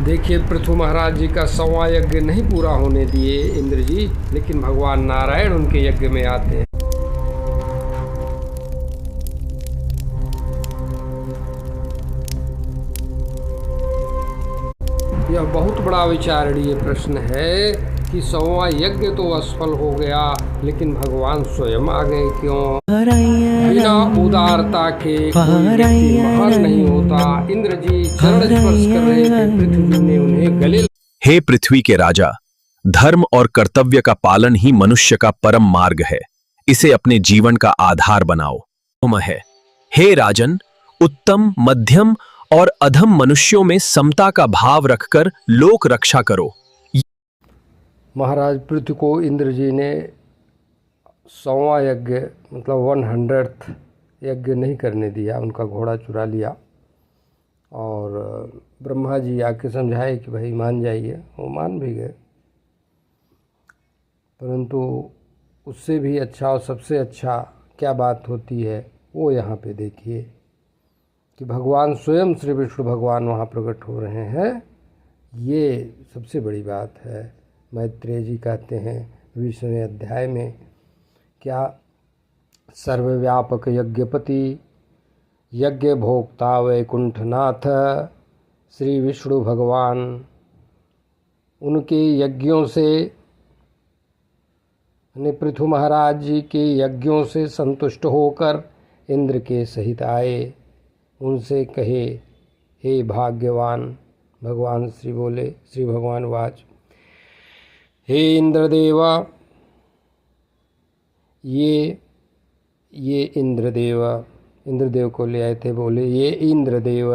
देखिए, पृथु महाराज जी का 100वां यज्ञ नहीं पूरा होने दिए इंद्र जी, लेकिन भगवान नारायण उनके यज्ञ में आते हैं। यह बहुत बड़ा विचारणीय प्रश्न है कि 100वां यज्ञ तो असफल हो गया, लेकिन भगवान स्वयं आ गए क्यों? बिना उदारता के कोई व्यक्ति महान नहीं होता। इंद्र जी चरण स्पर्श कर रहे थे, पृथ्वी ने उन्हें गले। हे पृथ्वी के राजा, धर्म और कर्तव्य का पालन ही मनुष्य का परम मार्ग है। इसे अपने जीवन का आधार बनाओ। है हे राजन, उत्तम, मध्यम और अधम मनुष्यों में समता का भाव रखकर लोक रक्षा करो। महाराज पृथ्वी को इंद्र जी ने 100वां यज्ञ मतलब 100th यज्ञ नहीं करने दिया, उनका घोड़ा चुरा लिया। और ब्रह्मा जी आके समझाए कि भाई मान जाइए, वो मान भी गए। परंतु उससे भी अच्छा और सबसे अच्छा क्या बात होती है वो यहाँ पे देखिए कि भगवान स्वयं श्री विष्णु भगवान वहाँ प्रकट हो रहे हैं। ये सबसे बड़ी बात है। मैत्रेय जी कहते हैं 20वें अध्याय में, क्या सर्वव्यापक यज्ञपति यज्ञ भोक्ता वैकुंठनाथ श्री विष्णु भगवान उनके यज्ञों से पृथु महाराज जी के यज्ञों से संतुष्ट होकर इंद्र के सहित आए। उनसे कहे, हे भाग्यवान, भगवान श्री बोले, श्री भगवान वाच, हे इंद्रदेवा, ये इंद्रदेव को ले आए थे। बोले, ये इंद्रदेव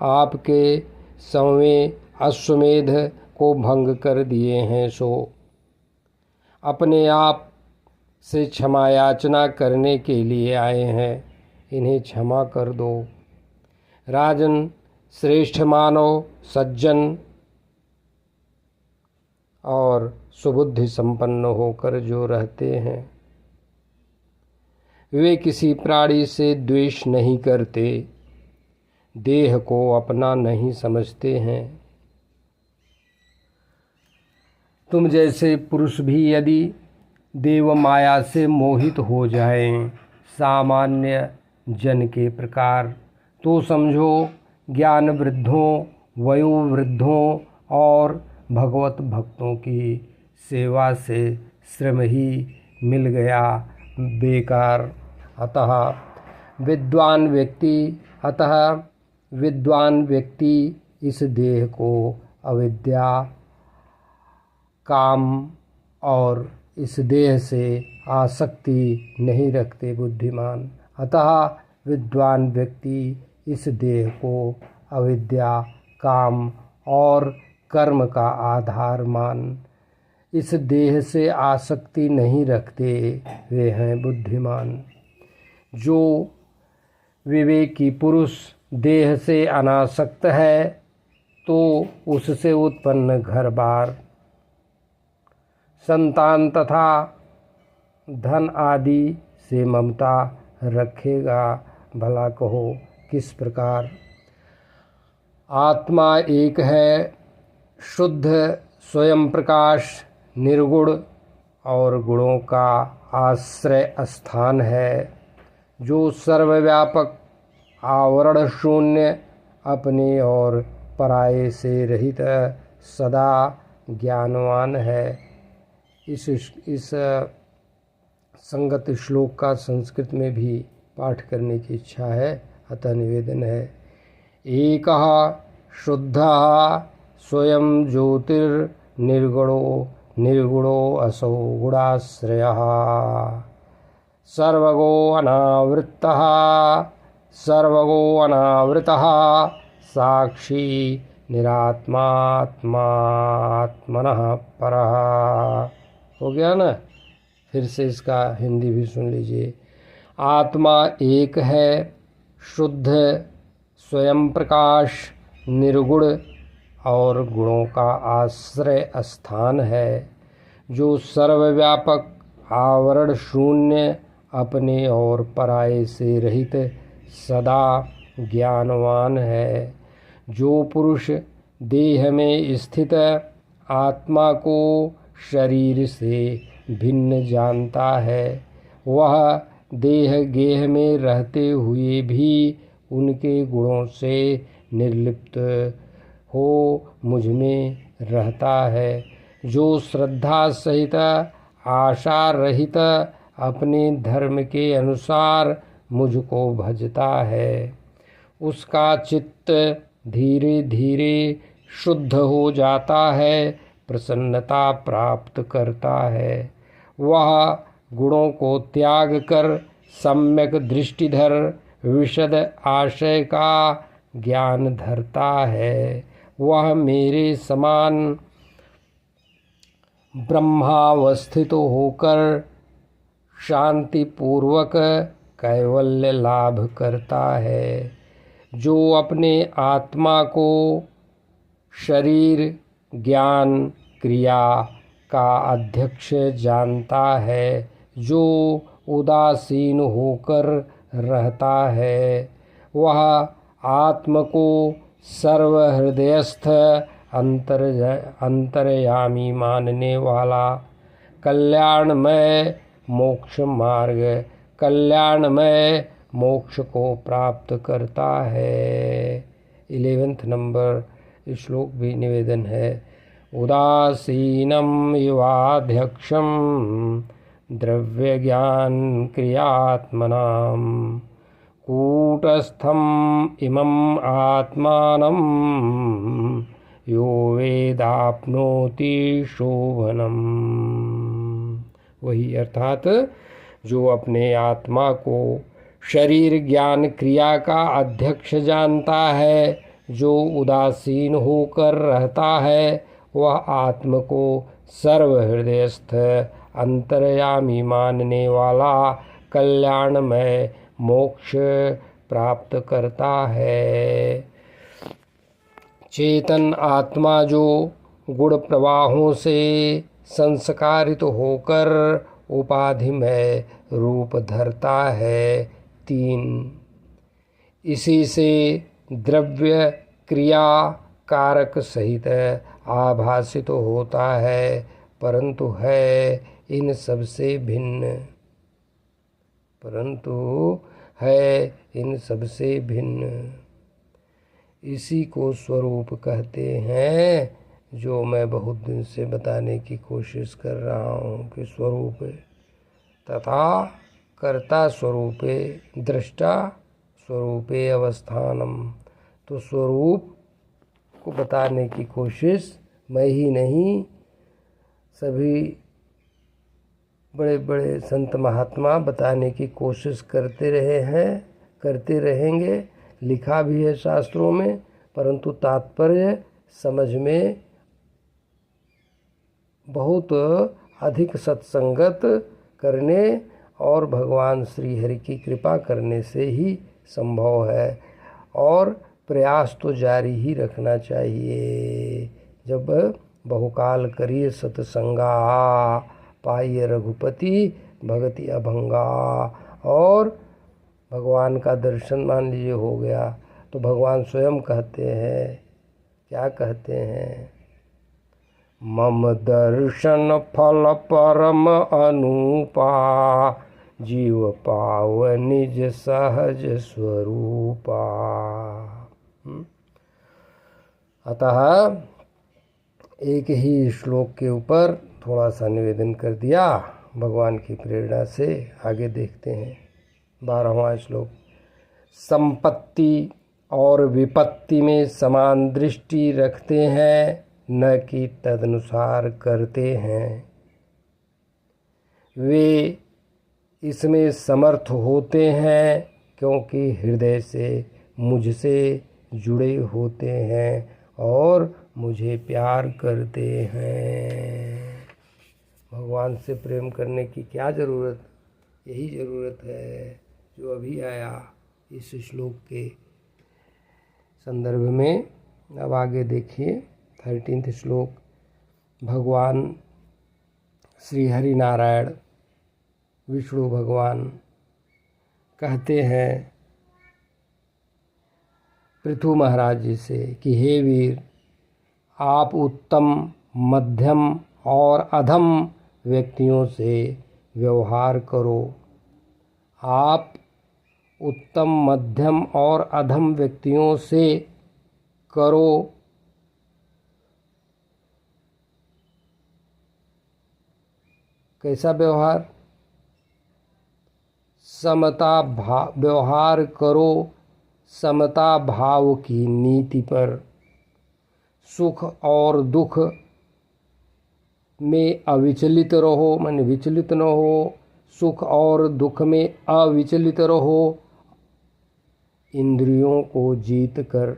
आपके 100वें अश्वमेध को भंग कर दिए हैं, सो अपने आप से क्षमा याचना करने के लिए आए हैं। इन्हें क्षमा कर दो। राजन, श्रेष्ठ मानव, सज्जन और सुबुद्धि संपन्न होकर जो रहते हैं, वे किसी प्राणी से द्वेष नहीं करते, देह को अपना नहीं समझते हैं। तुम जैसे पुरुष भी यदि देव माया से मोहित हो जाएं सामान्य जन के प्रकार, तो समझो ज्ञान वृद्धों, वयोवृद्धों और भगवत भक्तों की सेवा से श्रम ही मिल गया बेकार। अतः विद्वान व्यक्ति इस देह को अविद्या, काम और इस देह से आसक्ति नहीं रखते। बुद्धिमान, अतः विद्वान व्यक्ति इस देह को अविद्या, काम और कर्म का आधार मान इस देह से आसक्ति नहीं रखते, वे हैं बुद्धिमान। जो विवेकी पुरुष देह से अनासक्त है, तो उससे उत्पन्न घर बार, संतान तथा धन आदि से ममता रखेगा। भला कहो किस प्रकार? आत्मा एक है, शुद्ध स्वयं प्रकाश, निर्गुण और गुणों का आश्रय स्थान है, जो सर्वव्यापक, आवरण शून्य, अपने और पराये से रहित, सदा ज्ञानवान है। इस संगत श्लोक का संस्कृत में भी पाठ करने की इच्छा है, अतः निवेदन है। एकः शुद्धः स्वयं ज्योतिर्निर्गुणो निर्गुणो असौ गुणाश्रयः, सर्वगो अनावृतः साक्षी निरात्मात्मात्मनः परः। हो गया ना? फिर से इसका हिंदी भी सुन लीजिए। आत्मा एक है, शुद्ध स्वयं प्रकाश, निर्गुण और गुणों का आश्रय स्थान है, जो सर्वव्यापक, आवरण शून्य, अपने और पराये से रहित, सदा ज्ञानवान है। जो पुरुष देह में स्थित आत्मा को शरीर से भिन्न जानता है, वह देह गेह में रहते हुए भी उनके गुणों से निर्लिप्त हो मुझ में रहता है। जो श्रद्धा सहित आशा रहित अपने धर्म के अनुसार मुझको भजता है, उसका चित्त धीरे धीरे शुद्ध हो जाता है, प्रसन्नता प्राप्त करता है। वह गुणों को त्याग कर सम्यक दृष्टिधर विशद आशय का ज्ञान धरता है। वह मेरे समान ब्रह्मावस्थित होकर शांतिपूर्वक कैवल्य लाभ करता है। जो अपने आत्मा को शरीर ज्ञान क्रिया का अध्यक्ष जानता है, जो उदासीन होकर रहता है, वह आत्म को सर्वहृदयस्थ अंतर्यामी मानने वाला कल्याणमय मोक्ष को प्राप्त करता है। 11वें नंबर श्लोक भी निवेदन है। उदासीनम इवाध्यक्षम द्रव्य ज्ञान क्रियात्मनाम कूटस्थम इमं आत्मानं यो वेदाप्नोति शोभनम। वही अर्थात जो अपने आत्मा को शरीर ज्ञान क्रिया का अध्यक्ष जानता है, जो उदासीन होकर रहता है, वह आत्म को सर्वहृदयस्थ अंतर्यामी मानने वाला कल्याणमय मोक्ष प्राप्त करता है। चेतन आत्मा जो गुण प्रवाहों से संस्कारित होकर उपाधिमय रूप धरता है। 3 इसी से द्रव्य क्रिया कारक सहित आभासित होता है, परंतु है इन सबसे भिन्न। इसी को स्वरूप कहते हैं, जो मैं बहुत दिन से बताने की कोशिश कर रहा हूँ कि स्वरूप तथा कर्ता स्वरूपे दृष्टा स्वरूपे अवस्थानम। तो स्वरूप को बताने की कोशिश मैं ही नहीं, सभी बड़े बड़े संत महात्मा बताने की कोशिश करते रहे हैं, करते रहेंगे। लिखा भी है शास्त्रों में, परंतु तात्पर्य समझ में बहुत अधिक सत्संगत करने और भगवान श्री हरि की कृपा करने से ही संभव है, और प्रयास तो जारी ही रखना चाहिए। जब बहुकाल करिए सत्संगा, पाइए रघुपति भगति अभंगा, और भगवान का दर्शन मान लीजिए हो गया, तो भगवान स्वयं कहते हैं, क्या कहते हैं, मम दर्शन फल परम अनुपा, जीव पाव निज सहज स्वरूपा। अतः एक ही श्लोक के ऊपर थोड़ा सा निवेदन कर दिया भगवान की प्रेरणा से। आगे देखते हैं 12वां श्लोक। संपत्ति और विपत्ति में समान दृष्टि रखते हैं, न कि तदनुसार करते हैं। वे इसमें समर्थ होते हैं क्योंकि हृदय से मुझसे जुड़े होते हैं और मुझे प्यार करते हैं। भगवान से प्रेम करने की क्या ज़रूरत, यही ज़रूरत है जो अभी आया इस श्लोक के संदर्भ में। अब आगे देखिए 13वां श्लोक। भगवान श्री हरि नारायण विष्णु भगवान कहते हैं पृथु महाराज जी से कि हे वीर, आप उत्तम, मध्यम और अधम व्यक्तियों से व्यवहार करो। आप उत्तम, मध्यम और अधम व्यक्तियों से करो। कैसा व्यवहार? व्यवहार करो समता भाव की नीति पर। सुख और दुख में अविचलित रहो, माने विचलित न हो। सुख और दुख में अविचलित रहो, इंद्रियों को जीत कर।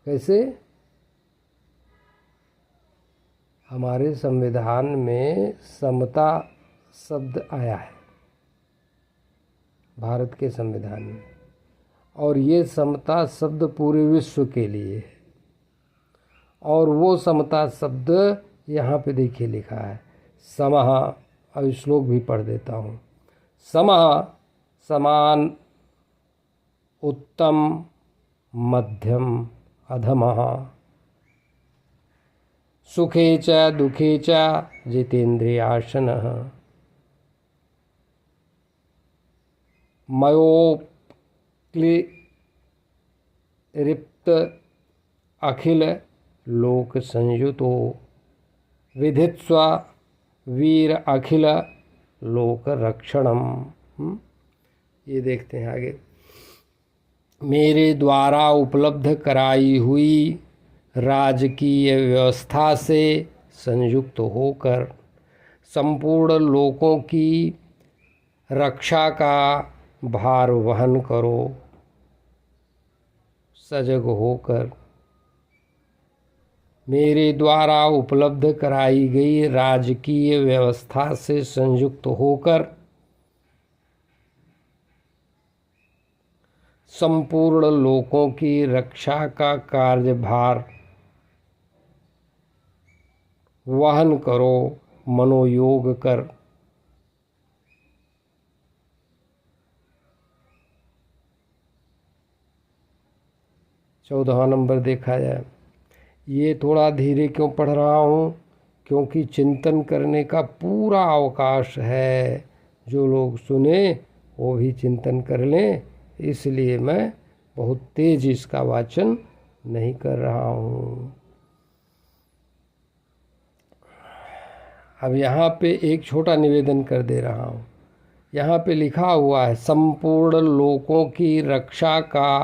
कैसे? हमारे संविधान में समता शब्द आया है, भारत के संविधान में, और ये समता शब्द पूरे विश्व के लिए है। और वो समता शब्द यहाँ पे देखिए लिखा है समः। अब श्लोक भी पढ़ देता हूँ। समः समान, उत्तम, मध्यम, अधमः, सुखे च दुखे च जितेन्द्रियासनः, मयोक्लिरिप्त अखिल लोक संयुतो, विधित्स्व वीर अखिल लोक रक्षणम। ये देखते हैं आगे। मेरे द्वारा उपलब्ध कराई हुई राजकीय व्यवस्था से संयुक्त होकर संपूर्ण लोकों की रक्षा का भार वहन करो। सजग होकर मेरे द्वारा उपलब्ध कराई गई राजकीय व्यवस्था से संयुक्त होकर संपूर्ण लोकों की रक्षा का कार्यभार वहन करो, मनोयोग कर। चौदहवां नंबर देखा जाए। ये थोड़ा धीरे क्यों पढ़ रहा हूँ? क्योंकि चिंतन करने का पूरा अवकाश है। जो लोग सुने वो भी चिंतन कर लें, इसलिए मैं बहुत तेज इसका वाचन नहीं कर रहा हूँ। अब यहाँ पे एक छोटा निवेदन कर दे रहा हूँ। यहाँ पे लिखा हुआ है संपूर्ण लोकों की रक्षा का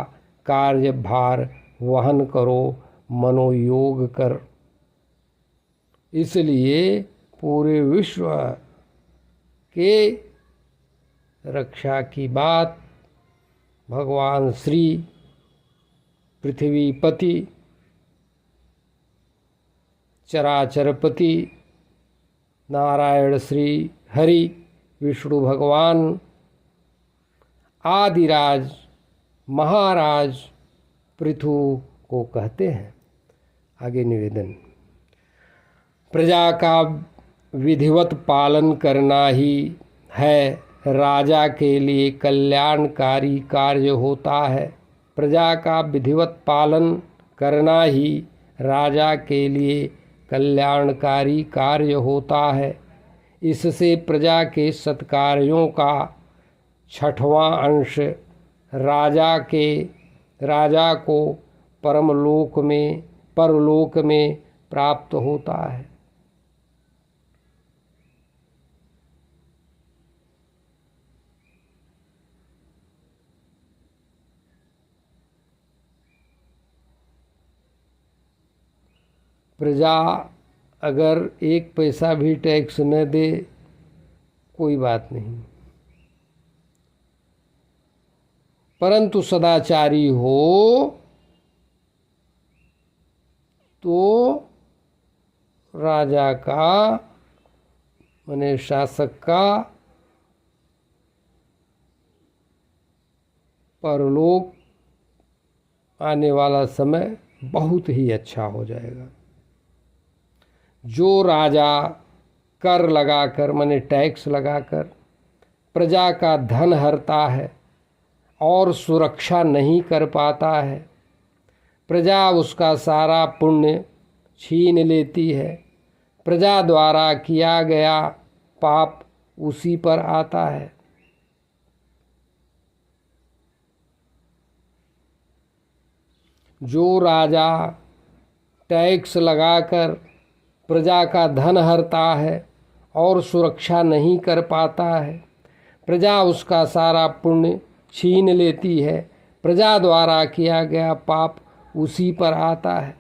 कार्यभार वहन करो, मनोयोग कर। इसलिए पूरे विश्व के रक्षा की बात भगवान श्री पृथ्वीपति, चराचरपति नारायण श्री हरि विष्णु भगवान आदिराज महाराज पृथु को कहते हैं। आगे निवेदन। प्रजा का विधिवत पालन करना ही है राजा के लिए कल्याणकारी कार्य होता है। प्रजा का विधिवत पालन करना ही राजा के लिए कल्याणकारी कार्य होता है। इससे प्रजा के सत्कार्यों का 6वां अंश राजा को परलोक में प्राप्त होता है। प्रजा अगर 1 पैसा भी टैक्स न दे कोई बात नहीं, परंतु सदाचारी हो तो राजा का माने शासक का परलोक आने वाला समय बहुत ही अच्छा हो जाएगा। जो राजा कर लगाकर माने टैक्स लगाकर प्रजा का धन हरता है और सुरक्षा नहीं कर पाता है, प्रजा उसका सारा पुण्य छीन लेती है। प्रजा द्वारा किया गया पाप उसी पर आता है। जो राजा टैक्स लगाकर प्रजा का धन हरता है और सुरक्षा नहीं कर पाता है, प्रजा उसका सारा पुण्य छीन लेती है। प्रजा द्वारा किया गया पाप उसी पर आता है।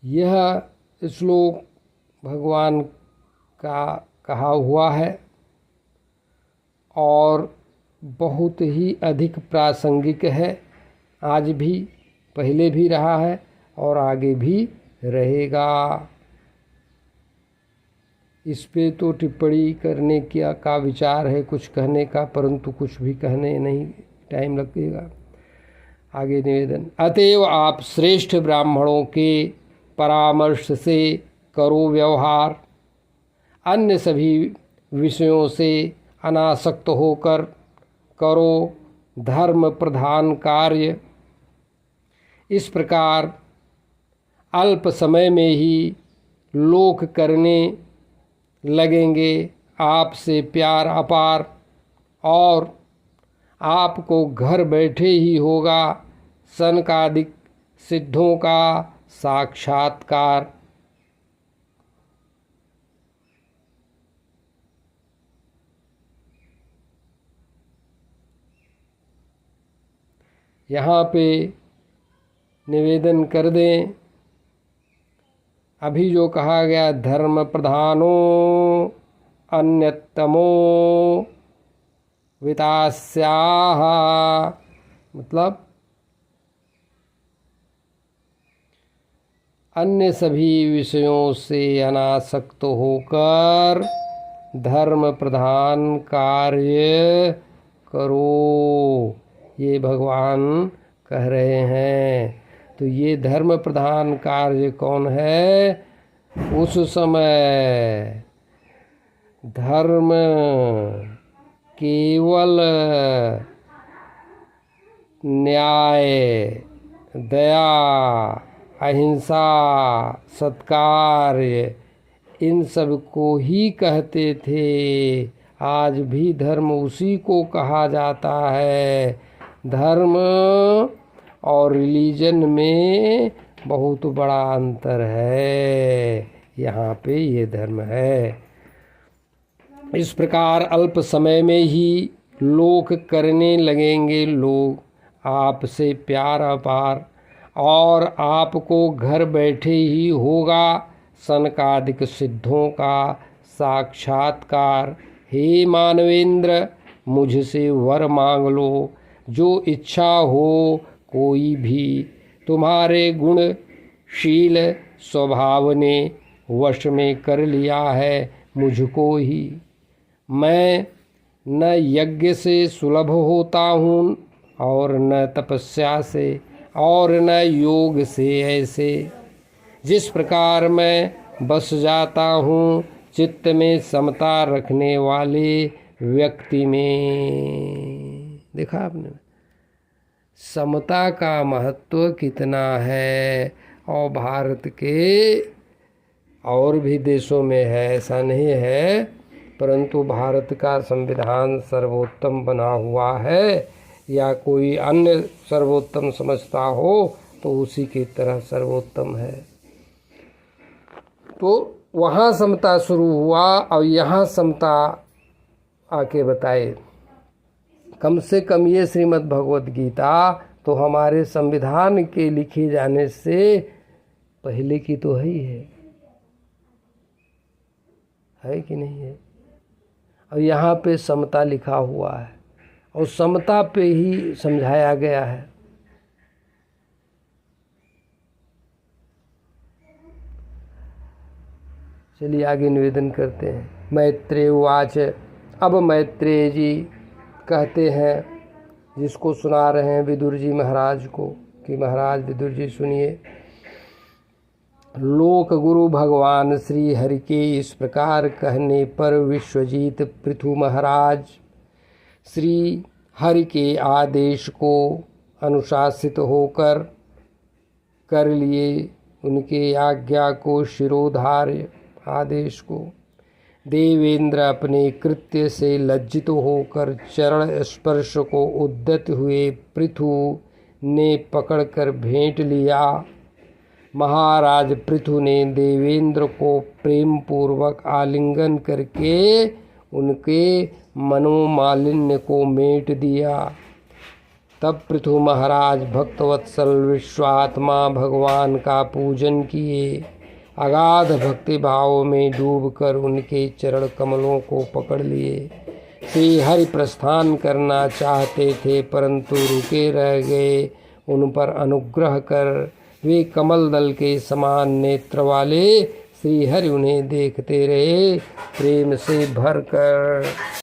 यह श्लोक भगवान का कहा हुआ है और बहुत ही अधिक प्रासंगिक है। आज भी, पहले भी रहा है और आगे भी रहेगा। इस पे तो टिप्पणी करने का विचार है, कुछ कहने का, परंतु कुछ भी कहने नहीं टाइम लगेगा। आगे निवेदन। अतएव आप श्रेष्ठ ब्राह्मणों के परामर्श से करो व्यवहार, अन्य सभी विषयों से अनासक्त होकर करो धर्म प्रधान कार्य। इस प्रकार अल्प समय में ही लोक करने लगेंगे आपसे प्यार अपार, और आपको घर बैठे ही होगा सनकादिक सिद्धों का साक्षात्कार। यहाँ पे निवेदन कर दें, अभी जो कहा गया धर्म प्रधानो अन्यतमो वितास्याः, मतलब अन्य सभी विषयों से अनासक्त होकर धर्म प्रधान कार्य करो, ये भगवान कह रहे हैं। तो ये धर्म प्रधान कार्य कौन है? उस समय धर्म केवल न्याय, दया, अहिंसा, सत्कार्य, इन सब को ही कहते थे। आज भी धर्म उसी को कहा जाता है। धर्म और रिलीजन में बहुत बड़ा अंतर है। यहाँ पे ये धर्म है। इस प्रकार अल्प समय में ही लोक करने लगेंगे लोग आपसे प्यार अपार, और आपको घर बैठे ही होगा सनकादिक सिद्धों का साक्षात्कार। हे मानवेंद्र, मुझसे वर मांग लो, जो इच्छा हो कोई भी। तुम्हारे गुणशील स्वभाव ने वश में कर लिया है मुझको ही। मैं न यज्ञ से सुलभ होता हूँ और न तपस्या से और न योग से ऐसे। जिस प्रकार मैं बस जाता हूँ चित्त में समता रखने वाले व्यक्ति में। देखा आपने समता का महत्व कितना है। और भारत के और भी देशों में है, ऐसा नहीं है, परंतु भारत का संविधान सर्वोत्तम बना हुआ है। या कोई अन्य सर्वोत्तम समझता हो तो उसी की तरह सर्वोत्तम है। तो वहाँ समता शुरू हुआ और यहाँ समता आके बताए। कम से कम ये श्रीमद् भगवद गीता तो हमारे संविधान के लिखे जाने से पहले की तो है ही है कि नहीं है। और यहाँ पे समता लिखा हुआ है और समता पे ही समझाया गया है। चलिए आगे निवेदन करते हैं। मैत्रेय उवाच। अब मैत्रेय जी कहते हैं, जिसको सुना रहे हैं विदुर जी महाराज को, कि महाराज विदुर जी सुनिए। लोक गुरु भगवान श्री हरि के इस प्रकार कहने पर विश्वजीत पृथु महाराज श्री हरि के आदेश को अनुशासित होकर कर लिए। उनके आज्ञा को शिरोधार्य आदेश को देवेंद्र अपने कृत्य से लज्जित होकर चरण स्पर्श को उद्यत हुए पृथु ने पकड़कर भेंट लिया। महाराज पृथु ने देवेंद्र को प्रेम पूर्वक आलिंगन करके उनके मनोमालिन्य को मेट दिया। तब पृथु महाराज भक्तवत्सल विश्वात्मा भगवान का पूजन किए। अगाध भक्ति भाव में डूबकर उनके चरण कमलों को पकड़ लिए। श्री हरि प्रस्थान करना चाहते थे परंतु रुके रह गए। उन पर अनुग्रह कर वे कमल दल के समान नेत्र वाले श्री हरि उन्हें देखते रहे प्रेम से भरकर।